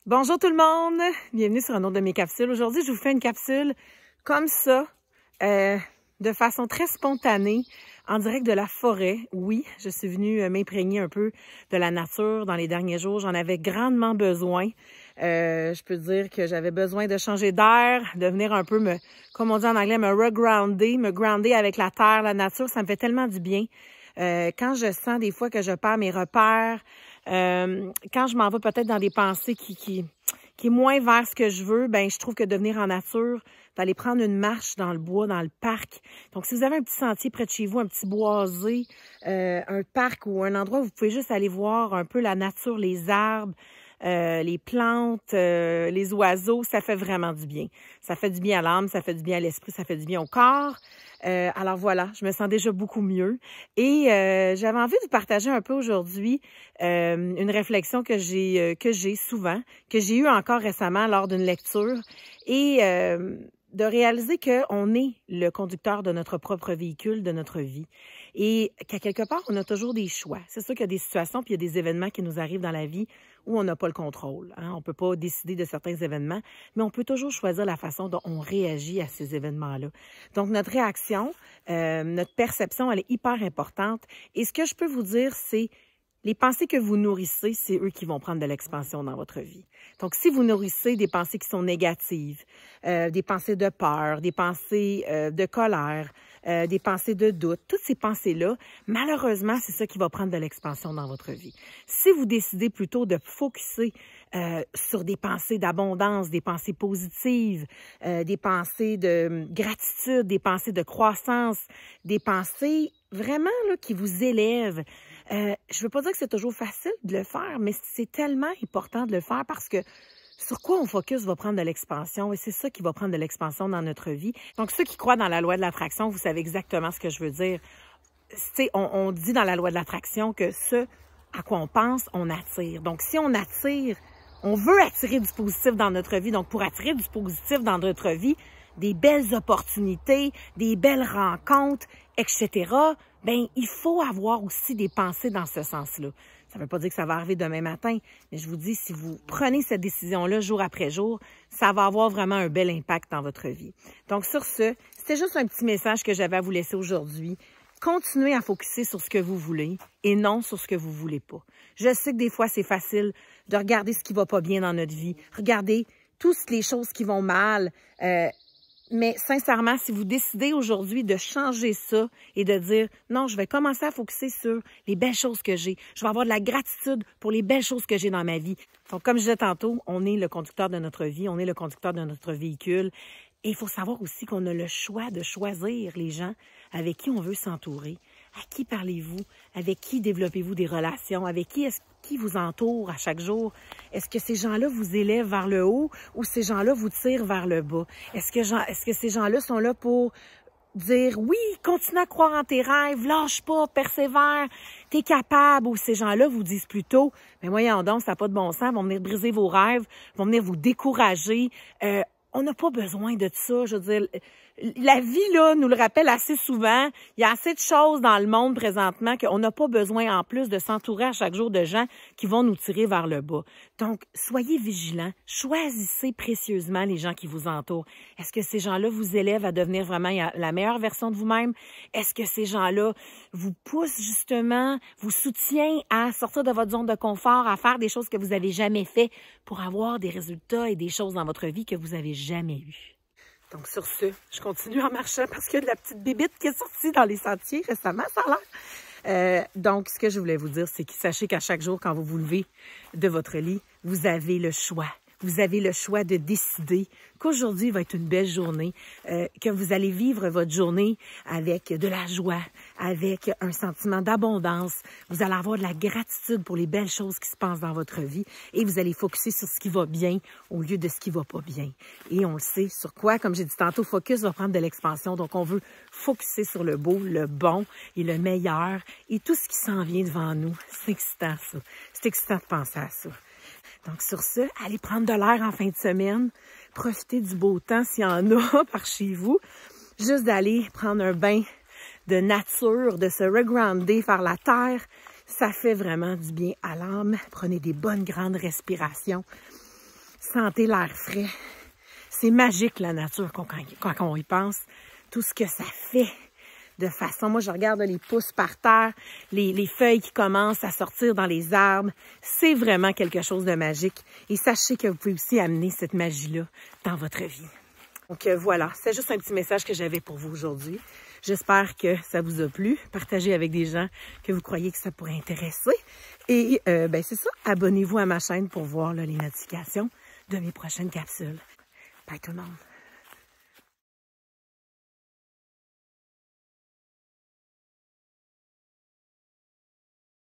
Bonjour tout le monde, bienvenue sur un autre de mes capsules. Aujourd'hui, je vous fais une capsule comme ça, de façon très spontanée, en direct de la forêt. Oui, je suis venue m'imprégner un peu de la nature dans les derniers jours. J'en avais grandement besoin. Je peux dire que j'avais besoin de changer d'air, de venir un peu comme on dit en anglais, me grounder avec la terre, la nature. Ça me fait tellement du bien. Quand je sens des fois que je perds mes repères, quand je m'en vais peut-être dans des pensées qui est moins vers ce que je veux, ben je trouve que de venir en nature, d'aller prendre une marche dans le bois, dans le parc. Donc, si vous avez un petit sentier près de chez vous, un petit boisé, un parc ou un endroit où vous pouvez juste aller voir un peu la nature, les arbres, les plantes, les oiseaux, ça fait vraiment du bien. Ça fait du bien à l'âme, ça fait du bien à l'esprit, ça fait du bien au corps. Alors voilà, je me sens déjà beaucoup mieux. Et j'avais envie de vous partager un peu aujourd'hui une réflexion que j'ai souvent, que j'ai eue encore récemment lors d'une lecture. Et de réaliser qu'on est le conducteur de notre propre véhicule, de notre vie. Et qu'à quelque part, on a toujours des choix. C'est sûr qu'il y a des situations puis il y a des événements qui nous arrivent dans la vie où on n'a pas le contrôle. Hein? On ne peut pas décider de certains événements, mais on peut toujours choisir la façon dont on réagit à ces événements-là. Donc, notre réaction, notre perception, elle est hyper importante. Et ce que je peux vous dire, c'est les pensées que vous nourrissez, c'est eux qui vont prendre de l'expansion dans votre vie. Donc, si vous nourrissez des pensées qui sont négatives, des pensées de peur, des pensées de colère, des pensées de doute, toutes ces pensées-là, malheureusement, c'est ça qui va prendre de l'expansion dans votre vie. Si vous décidez plutôt de focusser sur des pensées d'abondance, des pensées positives, des pensées de gratitude, des pensées de croissance, des pensées vraiment là, qui vous élèvent, je ne veux pas dire que c'est toujours facile de le faire, mais c'est tellement important de le faire parce que sur quoi on focus va prendre de l'expansion et c'est ça qui va prendre de l'expansion dans notre vie. Donc, ceux qui croient dans la loi de l'attraction, vous savez exactement ce que je veux dire. On dit dans la loi de l'attraction que ce à quoi on pense, on attire. Donc, si on attire, on veut attirer du positif dans notre vie. Donc, pour attirer du positif dans notre vie, des belles opportunités, des belles rencontres, etc., ben il faut avoir aussi des pensées dans ce sens-là. Ça ne veut pas dire que ça va arriver demain matin, mais je vous dis, si vous prenez cette décision-là jour après jour, ça va avoir vraiment un bel impact dans votre vie. Donc sur ce, c'était juste un petit message que j'avais à vous laisser aujourd'hui. Continuez à focusser sur ce que vous voulez et non sur ce que vous voulez pas. Je sais que des fois, c'est facile de regarder ce qui va pas bien dans notre vie, regarder toutes les choses qui vont mal, mais sincèrement, si vous décidez aujourd'hui de changer ça et de dire « Non, je vais commencer à focusser sur les belles choses que j'ai. Je vais avoir de la gratitude pour les belles choses que j'ai dans ma vie. » Donc, comme je disais tantôt, on est le conducteur de notre vie, on est le conducteur de notre véhicule. Et il faut savoir aussi qu'on a le choix de choisir les gens avec qui on veut s'entourer. À qui parlez-vous? Avec qui développez-vous des relations? Avec qui vous entoure à chaque jour? Est-ce que ces gens-là vous élèvent vers le haut ou ces gens-là vous tirent vers le bas? Est-ce que ces gens-là sont là pour dire oui, continue à croire en tes rêves, lâche pas, persévère, t'es capable, ou ces gens-là vous disent plutôt, mais voyons donc, ça n'a pas de bon sens, ils vont venir briser vos rêves, ils vont venir vous décourager. On n'a pas besoin de ça, je veux dire. La vie, là, nous le rappelle assez souvent. Il y a assez de choses dans le monde présentement qu'on n'a pas besoin, en plus, de s'entourer à chaque jour de gens qui vont nous tirer vers le bas. Donc, soyez vigilants. Choisissez précieusement les gens qui vous entourent. Est-ce que ces gens-là vous élèvent à devenir vraiment la meilleure version de vous-même? Est-ce que ces gens-là vous poussent, justement, vous soutiennent à sortir de votre zone de confort, à faire des choses que vous n'avez jamais fait pour avoir des résultats et des choses dans votre vie que vous n'avez jamais eues? Donc, sur ce, je continue en marchant parce qu'il y a de la petite bébite qui est sortie dans les sentiers récemment, ça a l'air. Donc, ce que je voulais vous dire, c'est que sachez qu'à chaque jour, quand vous vous levez de votre lit, vous avez le choix. Vous avez le choix de décider qu'aujourd'hui va être une belle journée, que vous allez vivre votre journée avec de la joie, avec un sentiment d'abondance. Vous allez avoir de la gratitude pour les belles choses qui se passent dans votre vie et vous allez focusser sur ce qui va bien au lieu de ce qui va pas bien. Et on le sait, sur quoi, comme j'ai dit tantôt, focus va prendre de l'expansion. Donc, on veut focusser sur le beau, le bon et le meilleur et tout ce qui s'en vient devant nous. C'est excitant, ça. C'est excitant de penser à ça. Donc, sur ce, allez prendre de l'air en fin de semaine. Profitez du beau temps s'il y en a par chez vous. Juste d'aller prendre un bain de nature, de se regrounder, faire la terre. Ça fait vraiment du bien à l'âme. Prenez des bonnes grandes respirations. Sentez l'air frais. C'est magique, la nature, quand on y pense. Tout ce que ça fait de façon... Moi, je regarde les pousses par terre, les feuilles qui commencent à sortir dans les arbres. C'est vraiment quelque chose de magique. Et sachez que vous pouvez aussi amener cette magie-là dans votre vie. Donc voilà, c'est juste un petit message que j'avais pour vous aujourd'hui. J'espère que ça vous a plu. Partagez avec des gens que vous croyez que ça pourrait intéresser. Et ben c'est ça, abonnez-vous à ma chaîne pour voir là, les notifications de mes prochaines capsules. Bye tout le monde!